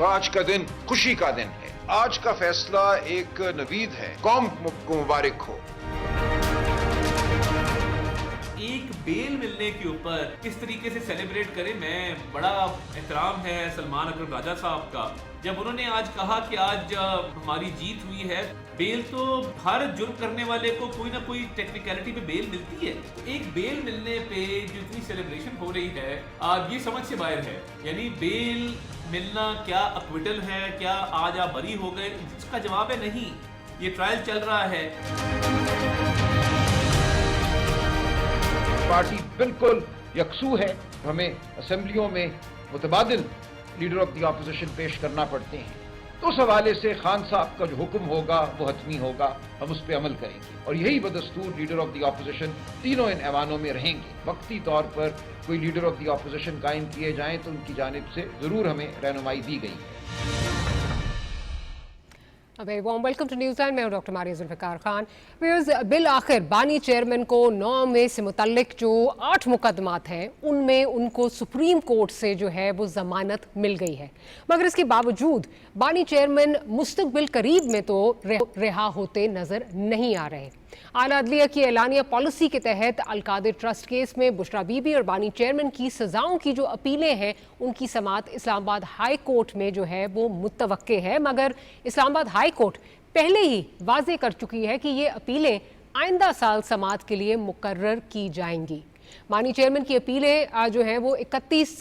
तो आज का दिन खुशी का दिन है। आज का फैसला एक नवीद है, कौम को मुबारक हो। एक बेल मिलने के ऊपर किस तरीके से सेलिब्रेट करें, मैं बड़ा एहतराम है सलमान अकरम राजा साहब का जब उन्होंने आज कहा कि आज हमारी जीत हुई है। बेल तो हर जुर्म करने वाले को कोई ना कोई टेक्निकलिटी पे बेल मिलती है। एक बेल मिलने पे जो इतनी सेलिब्रेशन हो रही है ये समझ से बाहर है। यानी बेल मिलना क्या अक्विटल है, क्या आज आप बरी हो गए? इसका जवाब है नहीं, ये ट्रायल चल रहा है। पार्टी बिल्कुल यकसू है। हमें असेंबलियों में मुतबादिल लीडर ऑफ द ऑपोजिशन पेश करना पड़ते हैं, तो उस हवाले से खान साहब का जो हुक्म होगा वो हतमी होगा, हम उस पर अमल करेंगे। और यही बदस्तूर लीडर ऑफ द ऑपोजिशन तीनों इन ऐवानों में रहेंगे। वक्ती तौर पर कोई लीडर ऑफ द ऑपोजिशन कायम किए जाएं तो उनकी जानिब से जरूर हमें रहनुमाई दी गई है। Very warm welcome to New Zealand. मैं हूं डॉक्टर मारिया जुल्फ़िकार खान। बिल आखिर बानी चेयरमैन को 9 मई से मुतल्लिक जो 8 मुकदमात हैं उनमें उनको सुप्रीम कोर्ट से जो है वो ज़मानत मिल गई है, मगर इसके बावजूद बानी चेयरमैन मुस्तकबिल करीब में तो रिहा होते नजर नहीं आ रहे। आला अदलिया की एलानिया पॉलिसी के तहत अलकादिर ट्रस्ट केस में बुशरा बीबी और बानी चेयरमैन की सजाओं की जो अपीलें हैं उनकी समाअत इस्लामाबाद हाई कोर्ट में जो है वो मुतवक्के है, मगर इस्लामाबाद हाई कोर्ट पहले ही वाजे कर चुकी है कि ये अपीलें आइंदा साल समाअत के लिए मुकर्रर की जाएंगी। बानी चेयरमैन की अपीलें जो हैं वो 31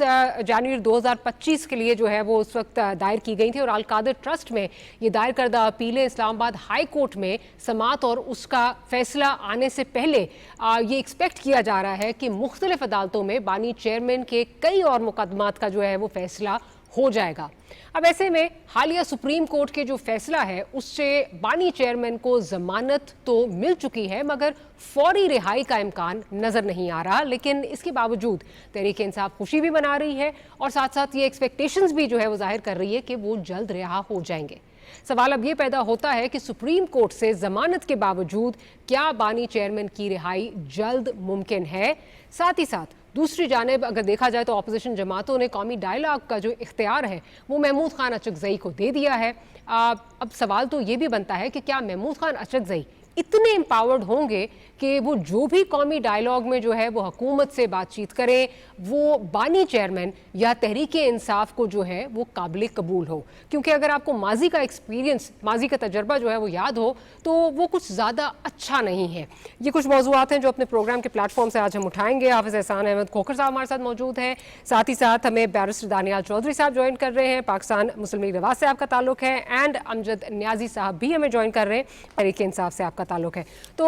जनवरी 2025 के लिए जो है वो उस वक्त दायर की गई थी और अलकादिर ट्रस्ट में ये दायर करदा अपीलें इस्लामाबाद हाई कोर्ट में समाअत और उसका फैसला आने से पहले ये एक्सपेक्ट किया जा रहा है कि मुख्तलिफ अदालतों में बानी चेयरमैन के कई और मुकदमात का जो है वो फैसला हो जाएगा। अब ऐसे में हालिया सुप्रीम कोर्ट के जो फैसला है उससे बानी चेयरमैन को जमानत तो मिल चुकी है, मगर फौरी रिहाई का इम्कान नजर नहीं आ रहा। लेकिन इसके बावजूद तहरीक इंसाफ खुशी भी मना रही है और साथ साथ ये एक्सपेक्टेशंस भी जो है वो जाहिर कर रही है कि वो जल्द रिहा हो जाएंगे। सवाल अब ये पैदा होता है कि सुप्रीम कोर्ट से जमानत के बावजूद क्या बानी चेयरमैन की रिहाई जल्द मुमकिन है। साथ ही साथ दूसरी जानिब अगर देखा जाए तो अपोजिशन जमातों ने कौमी डायलॉग का जो इख्तियार है वो महमूद खान अचकजई को दे दिया है। अब सवाल तो ये भी बनता है कि क्या महमूद खान अचकजई इतने एम्पावर्ड होंगे कि वो जो भी कौमी डायलॉग में जो है वो हुकूमत से बातचीत करें वो बानी चेयरमैन या तहरीक इंसाफ को जो है वो काबिल कबूल हो। क्योंकि अगर आपको माजी का एक्सपीरियंस, माजी का तजर्बा जो है वो याद हो तो वो कुछ ज़्यादा अच्छा नहीं है। ये कुछ मौज़ूआत हैं जो अपने प्रोग्राम के प्लेटफॉर्म से आज हम उठाएंगे। हाफिज़ एहसान अहमद खोखर साहब हमारे साथ मौजूद हैं, साथ ही साथ हमें बैरिस्टर दानियाल चौधरी साहब ज्वाइन कर रहे हैं, पाकिस्तान मुस्लिम लीग नवाज से आपका ताल्लुक है, एंड अमजद न्याजी साहब भी हमें ज्वाइन कर रहे हैं, तहरीक इंसाफ से आपका ताल्लुक है। तो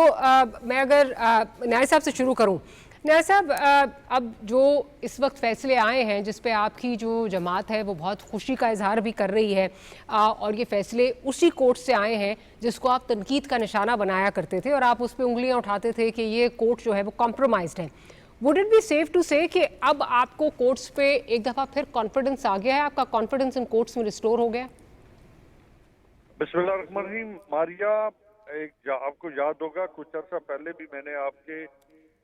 मैं अगर न्याय साहब से शुरू करूं, न्याय साहब अब जो इस वक्त फैसले आए हैं जिस पे आपकी जो जमात है वो बहुत खुशी का इजहार भी कर रही है और ये फैसले उसी कोर्ट से आए हैं जिसको आप तनकीद का निशाना बनाया करते थे और आप उस पर उंगलियां उठाते थे कि ये कोर्ट जो है वो कॉम्प्रोमाइज्ड है। Would it be safe to say कि अब आपको कोर्ट्स पे एक दफ़ा फिर कॉन्फिडेंस आ गया है, आपका कॉन्फिडेंस इन कोर्ट्स में रिस्टोर हो गया? बिस्मिल्लाहिर्रहमानिर्रहीम। मारिया, आपको याद होगा कुछ अर्सा पहले भी मैंने आपके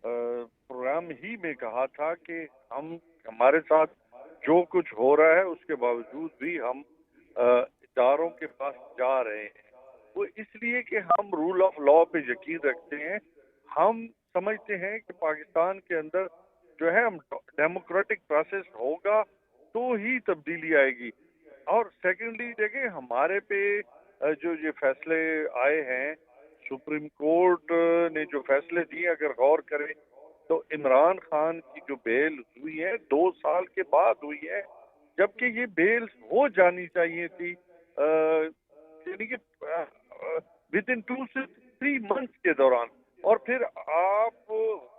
प्रोग्राम ही में कहा था कि हमारे साथ जो कुछ हो रहा है उसके बावजूद भी हम इदारों के पास जा रहे हैं। वो इसलिए कि हम रूल ऑफ लॉ पे यकीन रखते हैं। हम समझते हैं कि पाकिस्तान के अंदर जो है हम डेमोक्रेटिक प्रोसेस होगा तो ही तब्दीली आएगी। और सेकेंडली देखें, हमारे पे जो ये फैसले आए हैं, सुप्रीम कोर्ट ने जो फैसले दिए, अगर गौर करें तो इमरान खान की जो बेल हुई है 2 साल के बाद हुई है, जबकि ये बेल हो जानी चाहिए थी यानी कि विद इन 2 से 3 मंथ्स के दौरान। और फिर आप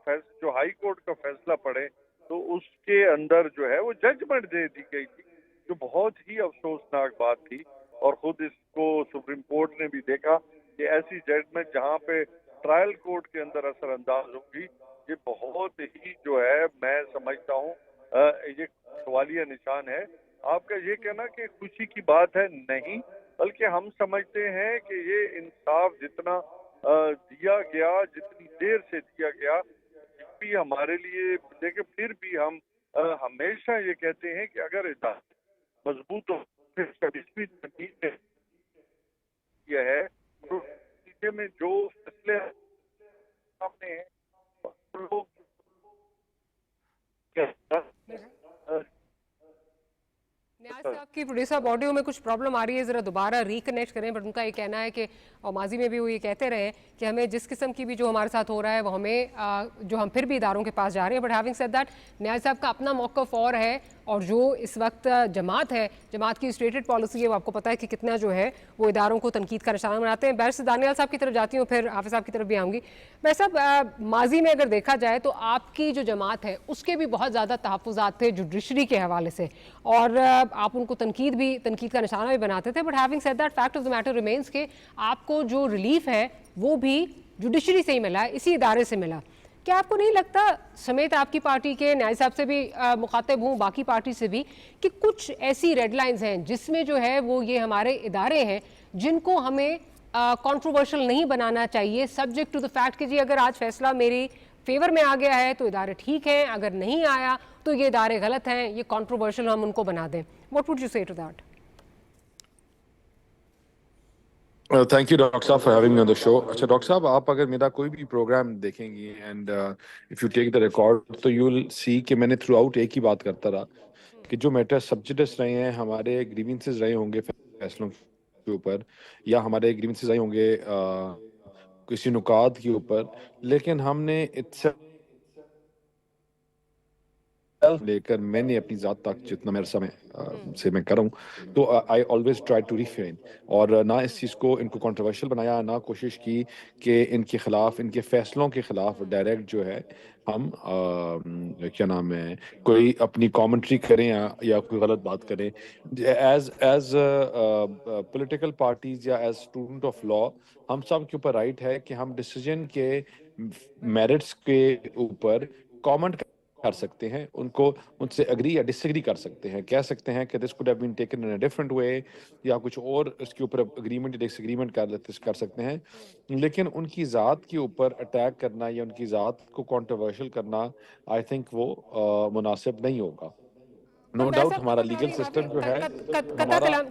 जो हाई कोर्ट का फैसला पढ़े तो उसके अंदर जो है वो जजमेंट दे दी गई थी, जो बहुत ही अफसोसनाक बात थी। और खुद इसको सुप्रीम कोर्ट ने भी देखा कि ऐसी जजमेंट जहां पे ट्रायल कोर्ट के अंदर असर अंदाज होगी, ये बहुत ही जो है मैं समझता हूँ ये सवालिया निशान है। आपका ये कहना कि खुशी की बात है, नहीं, बल्कि हम समझते हैं कि ये इंसाफ जितना दिया गया, जितनी देर से दिया गया, भी हमारे लिए देखे, फिर भी हम हमेशा ये कहते हैं कि अगर मजबूत हो 20वीं तमीज में किया है, तो नतीजे में जो फैसले सामने हैं, लोग न्याज साहब की प्रोड्यूसर ऑडियो में कुछ प्रॉब्लम आ रही है, ज़रा दोबारा रिकनेक्ट करें। बट उनका ये कहना है कि और माजी में भी वो ये कहते रहे कि हमें जिस किस्म की भी जो हमारे साथ हो रहा है वो हमें जो हम फिर भी इदारों के पास जा रहे हैं। बट हैविंग सेड दैट, न्याज साहब का अपना मौक़िफ़ और है, और जो इस वक्त जमात है, जमात की स्टेटेड पॉलिसी है, वो आपको पता है कि कितना जो है वो इदारों को तनकीद का निशाना बनाते हैं। बैरिस्टर दानियाल साहब की तरफ जाती हूँ, फिर हाफिज़ साहब की तरफ भी आऊँगी। बैरिस्टर साहब, माजी में अगर देखा जाए तो आपकी जो जमात है उसके भी बहुत ज़्यादा तहफ़्फ़ुज़ात थे जुडिशरी के हवाले से, और आप उनको तनकीद का निशाना भी बनाते थे। But having said that, fact of the matter remains के आपको जो रिलीफ है वो भी जुडिशरी से ही मिला, इसी इदारे से मिला। क्या आपको नहीं लगता, समेत आपकी पार्टी के न्याय साहब से भी मुखातिब हूँ, बाकी पार्टी से भी, कि कुछ ऐसी रेड लाइंस हैं जिसमें जो है वो ये हमारे इदारे हैं जिनको हमें कंट्रोवर्शियल नहीं बनाना चाहिए, सब्जेक्ट टू द फैक्ट कि जी अगर आज फैसला मेरी फेवर में आ गया है तो इदारे ठीक हैं, अगर नहीं आया तो ये इदारे गलत हैं, ये कंट्रोवर्शियल हम उनको बना दें। What would you say to that? Thank you doctor साहब for having me on the show. अच्छा डॉक्टर साहब, आप अगर मेरा कोई भी प्रोग्राम देखेंगी and if you take the record, तो यू विल सी कि मैंने थ्रू आउट एक ही बात करता रहा कि जो मैटर सब्जेक्ट्स रहे हैं, हमारे ग्रीवेंसेस रहे होंगे फैसलों के ऊपर, या हमारे ग्रीवेंसेस रहे होंगे किसी नुकात के ऊपर, लेकिन हमने इट्स लेकर मैंने अपनी ज़ात तक जितना मेरे समय से मैं कर रहा हूँ, तो I always try to refrain, और ना इस चीज़ को इनको कंट्रोवर्शियल बनाया, ना कोशिश की कि इनके खिलाफ, इनके फैसलों के खिलाफ डायरेक्ट जो है हम क्या नाम है कोई अपनी कमेंट्री करें या कोई गलत बात करें। एज पॉलिटिकल पार्टीज या एज स्टूडेंट ऑफ लॉ, हम सब के ऊपर राइट है कि हम डिसीजन के मेरिट्स के ऊपर कमेंट कर सकते हैं, उनको उनसे एग्री या डिसएग्री कर सकते हैं, कह सकते हैं कि this could have been taken in a different way, या कुछ और इसके ऊपर एग्रीमेंट या डिसएग्रीमेंट कर सकते हैं, लेकिन उनकी ज़ात के ऊपर अटैक करना या उनकी ज़ात को कंट्रोवर्शियल करना, आई थिंक वो मुनासिब नहीं होगा। नो डाउट हमारा लीगल सिस्टम जो है,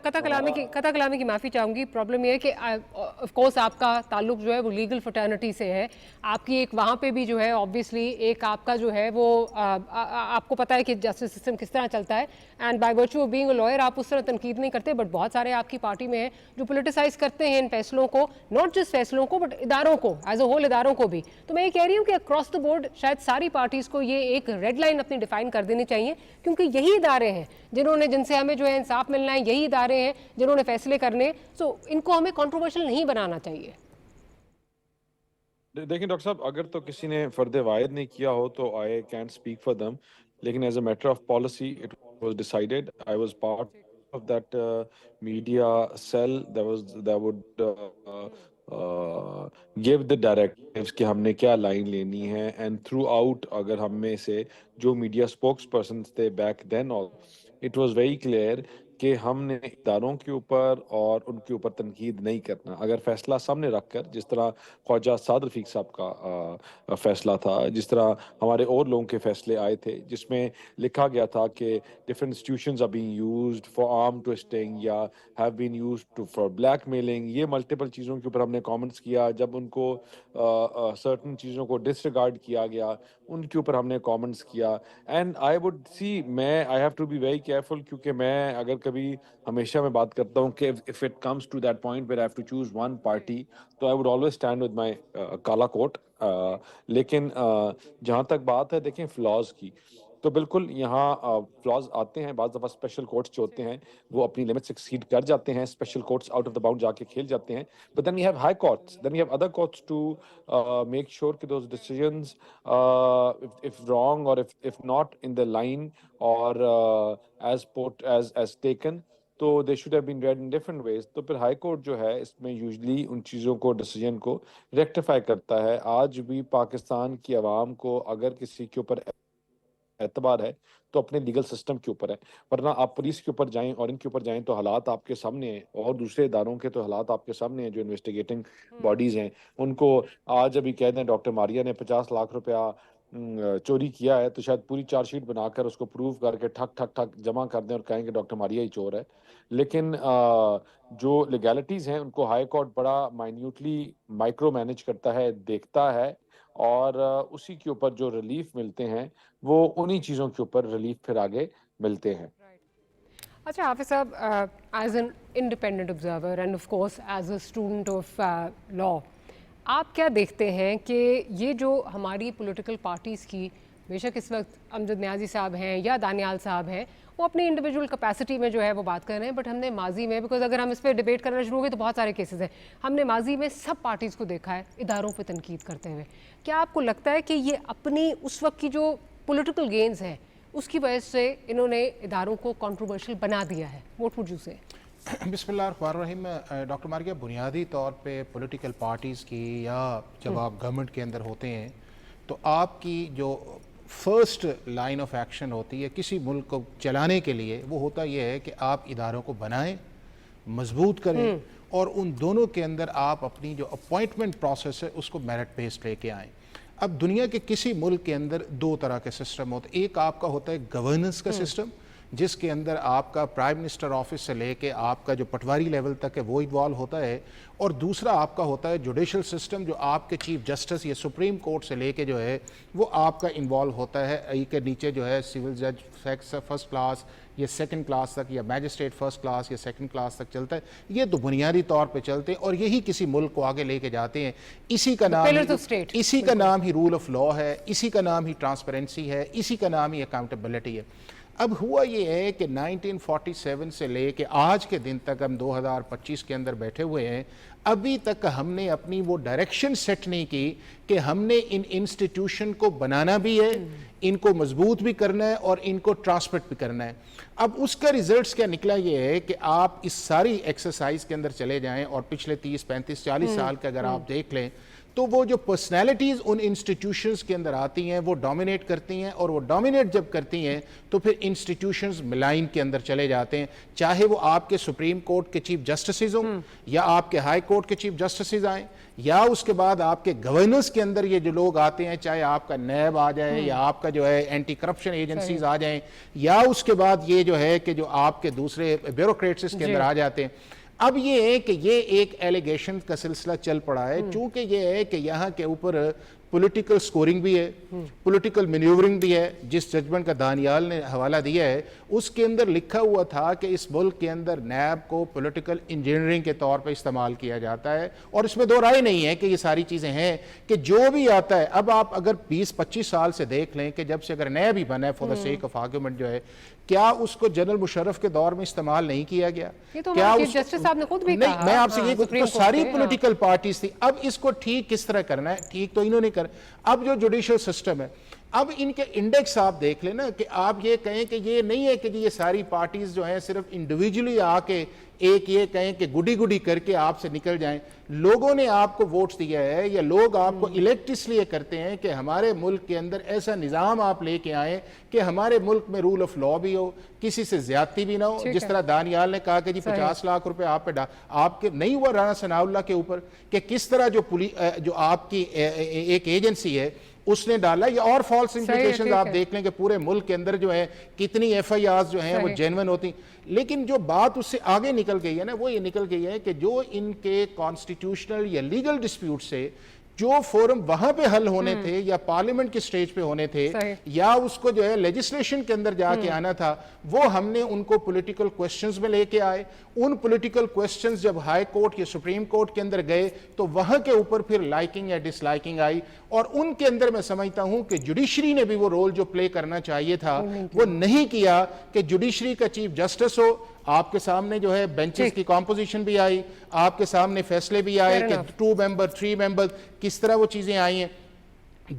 कता कलामी की माफ़ी चाहूँगी। प्रॉब्लम ये है कि ऑफ कोर्स आपका ताल्लुक जो है वो लीगल फटर्निटी से है, आपकी एक वहाँ पे भी जो है ऑब्वियसली एक आपका जो है वो आपको पता है कि जस्टिस सिस्टम किस तरह चलता है, and by virtue of being a lawyer आप उस तरह तनकीद नहीं करते। बट बहुत सारे आपकी पार्टी में हैं जो पोलिटिसाइज करते हैं इन फैसलों को, नॉट जस्ट फैसलों को बट इदारों को, एज अ होल इदारों को भी। तो मैं ये कह रही हूँ कि अक्रॉस द बोर्ड शायद सारी पार्टीज़ को ये एक रेड लाइन अपनी डिफाइन कर देनी चाहिए, क्योंकि यही इदारे हैं जिनसे हमें जो है इंसाफ मिलना है, यही इदारे हैं जिन्होंने फैसले करने, सो इनको हमें कंट्रोवर्शियल नहीं बनाना चाहिए। देखिए डॉक्टर साहब, अगर तो किसी ने फर्द वायद नहीं किया हो तो I can't speak for them, लेकिन as a matter of policy it was decided, I was part of that media cell that would give the directives कि हमने क्या लाइन लेनी है, एंड थ्रू आउट अगर हम में से जो मीडिया स्पोक्स पर्सन थे back then all, it was very clear कि हमने इदारों के ऊपर और उनके ऊपर तनकीद नहीं करना। अगर फैसला सामने रखकर, जिस तरह ख्वाजा साद रफीक साहब का फैसला था, जिस तरह हमारे और लोगों के फैसले आए थे जिसमें लिखा गया था कि different institutions are being used for arm twisting या have been used for blackmailing, ये मल्टीपल चीज़ों के ऊपर हमने कमेंट्स किया। जब उनको सर्टन चीज़ों को डिसरिगार्ड किया गया, उनके ऊपर हमने कमेंट्स किया। And I would see, I have to be very careful, क्योंकि मैं अगर कभी हमेशा मैं बात करता हूँ कि if it comes to that point where I have to choose one party, तो I would always stand with my काला कोट। लेकिन जहाँ तक बात है देखें फ्लॉज की, तो बिल्कुल यहाँ फ्लॉज आते हैं। बाज़ दफ़ा स्पेशल कोर्ट्स जो होते हैं वो अपनी लिमिट्स एक्सीड कर जाते हैं, special courts out of the bound जाके खेल जाते हैं, but then we have high courts, then we have other courts to make sure कि those decisions if wrong or if not in the line or as taken, तो they should have been read in different ways. तो फिर high court जो है इसमें usually उन चीज़ों को, डिसीजन को रेक्टिफाई करता है। आज भी पाकिस्तान की आवाम को अगर किसी के ऊपर एतबार है तो अपने लीगल सिस्टम के ऊपर है, वरना आप पुलिस के ऊपर जाएं और इनके ऊपर जाएं तो हालात आपके सामने हैं, और दूसरे इदारों के तो हालात आपके सामने हैं। जो इन्वेस्टिगेटिंग बॉडीज़ हैं उनको आज अभी कह दें डॉक्टर मारिया ने 50 लाख रुपया चोरी किया है तो शायद पूरी चार्जशीट बनाकर उसको प्रूव करके ठक ठक ठक जमा कर दें और कहें कि डॉक्टर मारिया ही चोर है। लेकिन जो लीगैलिटीज़ हैं उनको हाई कोर्ट बड़ा माइन्यूटली माइक्रो मैनेज करता है, देखता है, और उसी के ऊपर जो रिलीफ मिलते हैं वो उन्हीं चीज़ों के ऊपर रिलीफ फिर आगे मिलते हैं। अच्छा हाफिज साहब, as an independent observer and of course as a student of law, आप क्या देखते हैं कि ये जो हमारी पॉलिटिकल पार्टीज़ की, बेशक इस वक्त अमजद न्याजी साहब हैं या दानियाल साहब हैं, वो अपनी इंडिविजुअल कैपेसिटी में जो है वो बात कर रहे हैं, बट हमने माजी में, बिकॉज अगर हम इस पर डिबेट करना शुरू हो गए तो बहुत सारे केसेस हैं, हमने माजी में सब पार्टीज़ को देखा है इदारों पर तनकीद करते हुए। क्या आपको लगता है कि ये अपनी उस वक्त की जो पॉलिटिकल गेन्स हैं उसकी वजह से इन्होंने इदारों को कंट्रोवर्शियल बना दिया है? व्हाट वुड यू से? बिस्मिल्लाहिर्रहमानिर्रहीम। डॉक्टर मारिया, बुनियादी तौर पे पॉलिटिकल पार्टीज़ की या जब आप गवर्नमेंट के अंदर होते हैं तो आपकी जो फर्स्ट लाइन ऑफ एक्शन होती है किसी मुल्क को चलाने के लिए, वो होता यह है कि आप इदारों को बनाएं, मजबूत करें, और उन दोनों के अंदर आप अपनी जो अपॉइंटमेंट प्रोसेस है उसको मेरिट बेस्ड लेके आएँ। अब दुनिया के किसी मुल्क के अंदर दो तरह के सिस्टम होते हैं। एक आपका होता है गवर्नेंस का सिस्टम, जिसके अंदर आपका प्राइम मिनिस्टर ऑफिस से लेके आपका जो पटवारी लेवल तक है वो इन्वॉल्व होता है, और दूसरा आपका होता है जुडिशल सिस्टम, जो आपके चीफ जस्टिस या सुप्रीम कोर्ट से लेके जो है वो आपका इन्वॉल्व होता है। के नीचे जो है सिविल जज फर्स्ट क्लास या सेकंड क्लास तक, या मैजिस्ट्रेट फर्स्ट क्लास या सेकंड क्लास तक चलता है। ये तो बुनियादी तौर पे चलते हैं और यही किसी मुल्क को आगे लेके जाते हैं। इसी का नाम ही रूल ऑफ लॉ है, इसी का नाम ही ट्रांसपेरेंसी है, इसी का नाम ही अकाउंटेबिलिटी है। अब हुआ ये है कि 1947 से लेके आज के दिन तक हम 2025 के अंदर बैठे हुए हैं, अभी तक हमने अपनी वो डायरेक्शन सेट नहीं की कि हमने इन इंस्टीट्यूशन को बनाना भी है, इनको मजबूत भी करना है और इनको ट्रांसमिट भी करना है। अब उसका रिजल्ट्स क्या निकला ये है कि आप इस सारी एक्सरसाइज के अंदर चले जाएं और पिछले 30, 35, 40 साल के अगर आप देख लें तो वो जो पर्सनैलिटीज़ उन इंस्टीट्यूशंस के अंदर आती हैं वो डोमिनेट करती हैं, और वो डोमिनेट जब करती हैं तो फिर इंस्टीट्यूशंस मिलाइन के अंदर चले जाते हैं, चाहे वो आपके सुप्रीम कोर्ट के चीफ जस्टिस हों या आपके हाई कोर्ट के चीफ जस्टिस आएँ, या उसके बाद आपके गवर्नेंस के अंदर ये जो लोग आते हैं, चाहे आपका नैब आ जाए या आपका जो है एंटी करप्शन एजेंसीज आ जाएं, या उसके बाद ये जो है कि जो आपके दूसरे ब्यूरोक्रेट्स इसके अंदर आ जाते हैं। अब ये है कि ये एक एलिगेशन का सिलसिला चल पड़ा है, चूंकि ये है कि यहाँ के ऊपर पॉलिटिकल स्कोरिंग भी है, पॉलिटिकल मैन्यूवरिंग भी है। जिस जजमेंट का दानियाल ने हवाला दिया है उसके अंदर लिखा हुआ था कि इस मुल्क के अंदर नैब को पॉलिटिकल इंजीनियरिंग के तौर पर इस्तेमाल किया जाता है, और इसमें दो राय नहीं है कि ये सारी चीज़ें हैं कि जो भी आता है। अब आप अगर 20-25 साल से देख लें कि जब से अगर नैब ही बना है for the sake of argument जो है, क्या उसको जनरल मुशर्रफ के दौर में इस्तेमाल नहीं किया गया? तो क्या जस्टिस साहब ने खुद भी नहीं, कहा, मैं आपसे ये तो सारी हाँ। पॉलिटिकल पार्टीज थी। अब इसको ठीक किस तरह करना है? ठीक तो इन्होंने कर, अब जो जुडिशियल सिस्टम है, अब इनके इंडेक्स आप देख लेना कि आप ये कहें कि ये नहीं है कि ये सारी पार्टीज जो हैं सिर्फ इंडिविजुअली आके एक ये कहें कि गुडी गुडी करके आपसे निकल जाएं। लोगों ने आपको वोट्स दिया है, या लोग आपको इलेक्ट इसलिए करते हैं कि हमारे मुल्क के अंदर ऐसा निज़ाम आप लेके आए कि हमारे मुल्क में रूल ऑफ लॉ भी हो, किसी से ज्यादती भी ना हो। जिस तरह दानियाल ने कहा कि जी 50 लाख रुपए आप पे आपके नहीं हुआ राणा सनाउल्लाह के ऊपर, कि किस तरह जो आपकी एक एजेंसी है उसने डाला, या और फॉल्स इंप्लीकेशंस आप देख लें कि पूरे मुल्क के अंदर जो है कितनी एफआईआर जो हैं वो जेन्युइन होती। लेकिन जो बात उससे आगे निकल गई है ना, वो ये निकल गई है कि जो इनके कॉन्स्टिट्यूशनल या लीगल डिस्प्यूट से जो फोरम वहां पे हल होने थे या पार्लियामेंट के स्टेज पे होने थे या उसको जो है लेजिस्लेशन के अंदर जाके आना था, वो हमने उनको पॉलिटिकल क्वेश्चंस में लेके आए। उन पॉलिटिकल क्वेश्चंस जब हाई कोर्ट या सुप्रीम कोर्ट के अंदर गए तो वहां के ऊपर फिर लाइकिंग या डिसलाइकिंग आई, और उनके अंदर मैं समझता हूं कि जुडिशरी ने भी वो रोल जो प्ले करना चाहिए था वो नहीं किया। कि जुडिशरी का चीफ जस्टिस हो, आपके सामने जो है बेंचेस की कॉम्पोजिशन भी आई, आपके सामने फैसले भी आए कि 2 मेंबर 3 मेंबर, किस तरह वो चीजें आई हैं।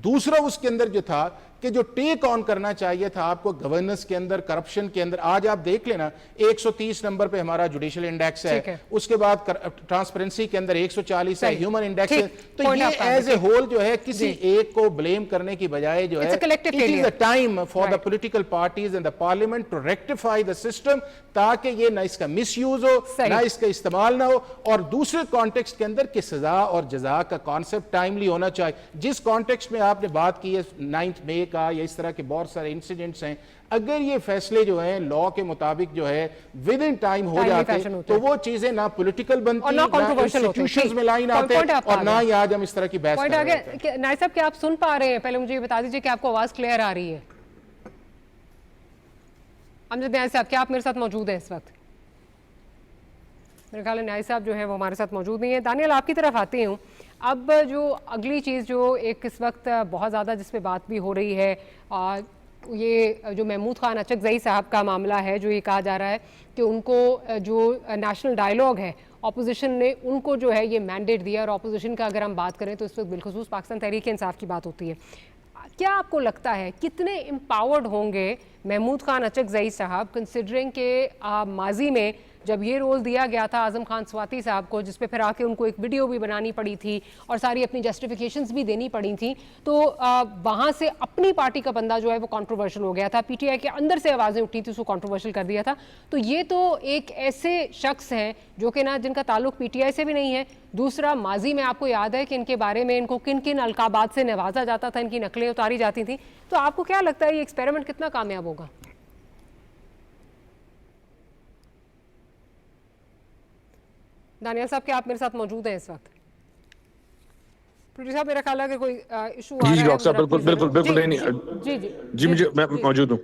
दूसरा उसके अंदर जो था کہ جو ٹیک آن کرنا چاہیے تھا آپ کو گورننس کے اندر, کرپشن کے اندر. آج آپ دیکھ لینا 130 نمبر پہ ہمارا جوڈیشل انڈیکس ہے, اس کے بعد ٹرانسپیرنسی کے اندر 140 ہے, ہیومن انڈیکس ہے. تو یہ ایز اے ہول جو ہے کسی ایک کو بلیم کرنے کی بجائے جو ہے it is a time for the political parties and the parliament to rectify the system, تاکہ یہ نہ اس کا مس یوز ہو, نہ اس کا استعمال نہ ہو. اور دوسرے کانٹیکسٹ کے اندر کہ سزا اور جزا کا کانسیپٹ ٹائملی ہونا چاہیے. جس کانٹیکسٹ میں آپ نے بات کی ہے 9 مئی کا, یا اس طرح کے بہت سارے انسیڈنٹس ہیں, اگر یہ فیصلے جو ہیں لا کے مطابق جو ہے ود ان ٹائم ہو جاتے تو وہ چیزیں نہ پولیٹیکل بنتی, نہ انسٹیٹیوشنز میں لائن آتے, اور نہ ہی آج ہم اس طرح کی بحث کر رہے ہیں. نائب صاحب کیا آپ سن پا رہے ہیں؟ پہلے مجھے یہ بتا دیجئے کہ آپ کو آواز کلیئر آ رہی ہے. امجد نیاز صاحب کیا آپ میرے ساتھ موجود ہیں اس وقت؟ میرے خیال ہے نیاز صاحب جو ہے وہ ہمارے ساتھ موجود نہیں ہے. دانیال آپ کی طرف آتی ہوں. اب جو اگلی چیز جو ایک اس وقت بہت زیادہ جس پہ بات بھی ہو رہی ہے, یہ جو محمود خان اچکزئی صاحب کا معاملہ ہے, جو یہ کہا جا رہا ہے کہ ان کو جو نیشنل ڈائیلاگ ہے اپوزیشن نے ان کو جو ہے یہ مینڈیٹ دیا, اور اپوزیشن کا اگر ہم بات کریں تو اس وقت بالخصوص پاکستان تحریک انصاف کی بات ہوتی ہے. کیا آپ کو لگتا ہے کتنے امپاورڈ ہوں گے محمود خان اچکزئی صاحب, کنسیڈرنگ کہ ماضی میں جب یہ رول دیا گیا تھا اعظم خان سواتی صاحب کو, جس پہ پھر آ کے ان کو ایک ویڈیو بھی بنانی پڑی تھی اور ساری اپنی جسٹیفیکیشنز بھی دینی پڑی تھیں, تو وہاں سے اپنی پارٹی کا بندہ جو ہے وہ کنٹروورشل ہو گیا تھا, پی ٹی آئی کے اندر سے آوازیں اٹھی تھی, اس کو کنٹروورشل کر دیا تھا. تو یہ تو ایک ایسے شخص ہیں جو کہ جن کا تعلق پی ٹی آئی سے بھی نہیں ہے. دوسرا, ماضی میں آپ کو یاد ہے کہ ان کے بارے میں ان کو کن کن القابات سے نوازا جاتا تھا, ان کی نقلیں اتاری جاتی تھیں. تو آپ کو کیا لگتا ہے یہ ایکسپیریمنٹ کتنا کامیاب ہوگا؟ دانیال صاحب کیا آپ میرے ساتھ موجود ہیں اس وقت؟ پروڈیوسر صاحب میرا خیال ہے کہ کوئی ایشو آ رہا ہے. جی ڈاکٹر صاحب بالکل نہیں. جی مجھے میں موجود ہوں.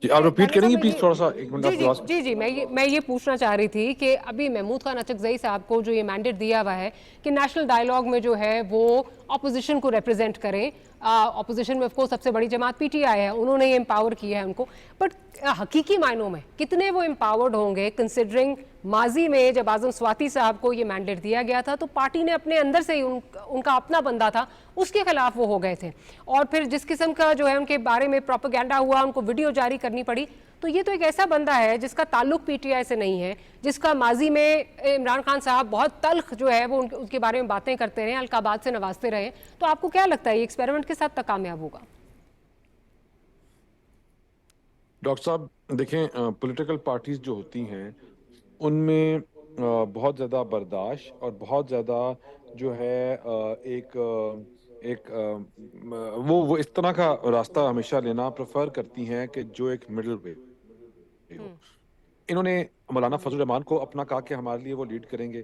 جی آپ ریپیٹ کریں گے پلیز تھوڑا سا, ایک منٹ. جی میں یہ پوچھنا چاہ رہی تھی کہ ابھی محمود خان اچکزئی صاحب کو جو یہ مینڈیٹ دیا ہوا ہے کہ نیشنل ڈائیلاگ میں جو ہے وہ اپوزیشن کو ریپرزینٹ کریں, اپوزیشن میں آف کورس سب سے بڑی جماعت پی ٹی آئی ہے, انہوں نے یہ امپاور کیا ہے ان کو, بٹ حقیقی معنوں میں کتنے وہ امپاورڈ ہوں گے, کنسیڈرنگ ماضی میں جب اعظم سواتی صاحب کو یہ مینڈیٹ دیا گیا تھا تو پارٹی نے اپنے اندر سے ہی ان کا اپنا بندہ تھا, اس کے خلاف وہ ہو گئے تھے, اور پھر جس قسم کا جو ہے ان کے بارے میں پروپیگنڈا ہوا, ان کو ویڈیو جاری کرنی پڑی. تو یہ تو ایک ایسا بندہ ہے جس کا تعلق پی ٹی آئی سے نہیں ہے, جس کا ماضی میں عمران خان صاحب بہت تلخ جو ہے وہ ان کے بارے میں باتیں کرتے رہے, القابات سے نوازتے رہے. تو آپ کو کیا لگتا ہے یہ ایکسپیریمنٹ کس حد تک کامیاب ہوگا؟ ڈاکٹر صاحب دیکھیں, پولیٹیکل پارٹیز جو ہوتی ہیں ان میں بہت زیادہ برداشت اور بہت زیادہ جو ہے ایک وہ اس طرح کا راستہ ہمیشہ لینا پریفر کرتی ہیں کہ جو ایک مڈل وے ہو. انہوں نے مولانا فضل الرحمان کو اپنا کہا کہ ہمارے لیے وہ لیڈ کریں گے,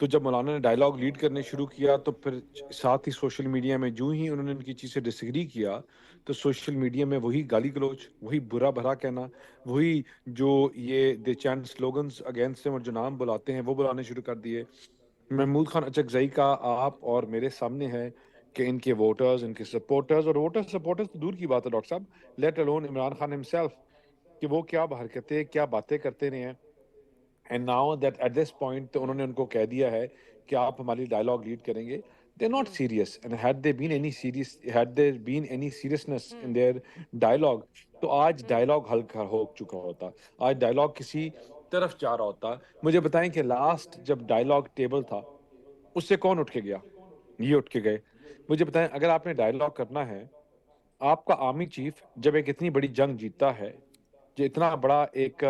تو جب مولانا نے ڈائیلاگ لیڈ کرنے شروع کیا تو پھر ساتھ ہی سوشل میڈیا میں جو ہی انہوں نے ان کی چیز سے ڈس ایگری کیا تو سوشل میڈیا میں وہی گالی گلوچ, وہی برا بھرا کہنا, وہی جو یہ دے چینٹ سلوگنز اگینسٹ اور جو نام بلاتے ہیں وہ بلانے شروع کر دیے. محمود خان اچکزئی کا آپ اور میرے سامنے ہے کہ ان کے ووٹرز, ان کے سپورٹرز, اور ووٹر سپورٹرز تو دور کی بات ہے ڈاکٹر صاحب, let alone Imran Khan himself, کہ وہ کیا حرکتیں کیا باتیں کرتے رہے ہیں. And now that at this point انہوں نے ان کو کہہ دیا ہے کہ آپ ہماری ڈائیلاگ لیڈ کریں گے. They're not serious, and had there been any seriousness in their dialogue تو آج ڈائیلاگ حل ہو چکا ہوتا, آج ڈائیلاگ کسی طرف جا رہا ہوتا. مجھے بتائیں کہ لاسٹ جب ڈائیلاگ ٹیبل تھا اس سے کون اٹھ کے گیا؟ یہ اٹھ کے گئے. مجھے بتائیں اگر آپ نے ڈائیلاگ کرنا ہے, آپ کا آرمی چیف جب ایک اتنی بڑی جنگ جیتتا ہے, جو اتنا بڑا ایک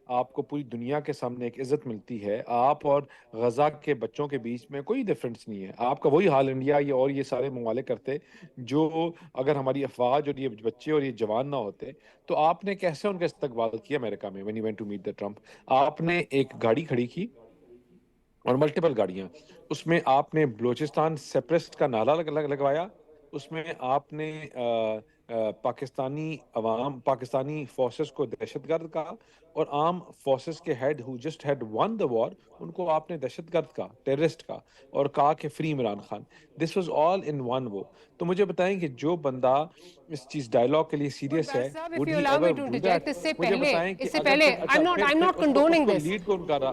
آپ کو پوری دنیا کے سامنے ایک عزت ملتی ہے, آپ اور غزہ کے بچوں کے بیچ میں کوئی ڈفرنس نہیں ہے. آپ کا وہی حال انڈیا اور یہ سارے ممالک کرتے جو اگر ہماری افواج اور یہ بچے اور یہ جوان نہ ہوتے تو آپ نے کیسے ان کا استقبال کیا امریکہ میں when you went to meet the Trump. آپ نے ایک گاڑی کھڑی کی اور ملٹیپل گاڑیاں, اس میں آپ نے بلوچستان سیپریسٹ کا نعرہ لگوایا, اس میں آپ نے پاکستانی عوام پاکستانی فورسز کو دہشت گرد کہا, اور عام فورسز کے ہیڈ ہو just head won the war ان کو آپ نے دہشت گرد کہا, ٹیررسٹ کہا, اور کہا کہ free Imran Khan. This was all in one وہ. تو مجھے بتائیں کہ جو بندہ اس چیز ڈائلاگ کے لیے سیریس ہے, صاحب, if would you he allow me ever to do interject, that? اس سے مجھے بتائیں کہ اگر پہلے اچھا I'm not پھر condoning this. لیڈ کون کر رہا؟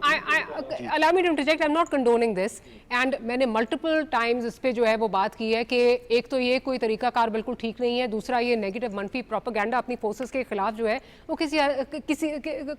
allow me to interject, I'm not condoning this. and میں نے ملٹیپل ٹائمز اس پہ جو ہے وہ بات کی ہے کہ ایک تو یہ کوئی طریقہ کار بالکل ٹھیک نہیں ہے, دوسرا یہ نیگیٹو منفی پروپیگنڈا اپنی فورسز کے خلاف جو ہے وہ کسی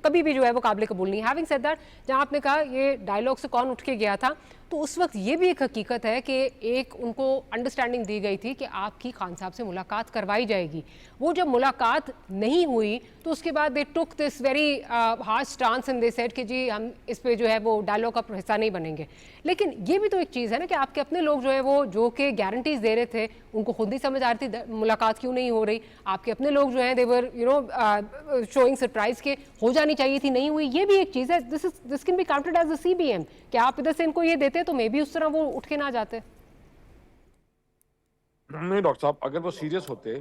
کبھی بھی جو ہے وہ قابل قبول نہیں. ہیونگ سیڈ دیٹ, جہاں آپ نے کہا یہ ڈائلاگ سے کون اٹھ کے گیا تھا, تو اس وقت یہ بھی ایک حقیقت ہے کہ ایک ان کو انڈرسٹینڈنگ دی گئی تھی کہ آپ کی خان صاحب سے ملاقات کروائی جائے گی. وہ جب ملاقات نہیں ہوئی تو اس کے بعد they took this very hard stance and they said کہ جی ہم اس پہ جو ہے وہ ڈائلاگ کا حصہ نہیں بنیں گے. لیکن یہ بھی تو ایک چیز ہے نا کہ آپ کے اپنے لوگ جو ہے وہ جو کہ گارنٹیز دے رہے تھے ان کو خود ہی سمجھ آ رہی تھی ملاقات کیوں نہیں ہو رہی. آپ کے اپنے لوگ جو ہیں they were showing surprise کہ ہو جانی چاہیے تھی, نہیں ہوئی. یہ بھی ایک چیز ہے, this can be counted as a CBM کہ آپ ادھر سے ان کو یہ دیتے تو میں بھی اس طرح وہ اٹھ کے نہ جاتے. نہیں ڈاکٹر صاحب, اگر وہ سیریس ہوتے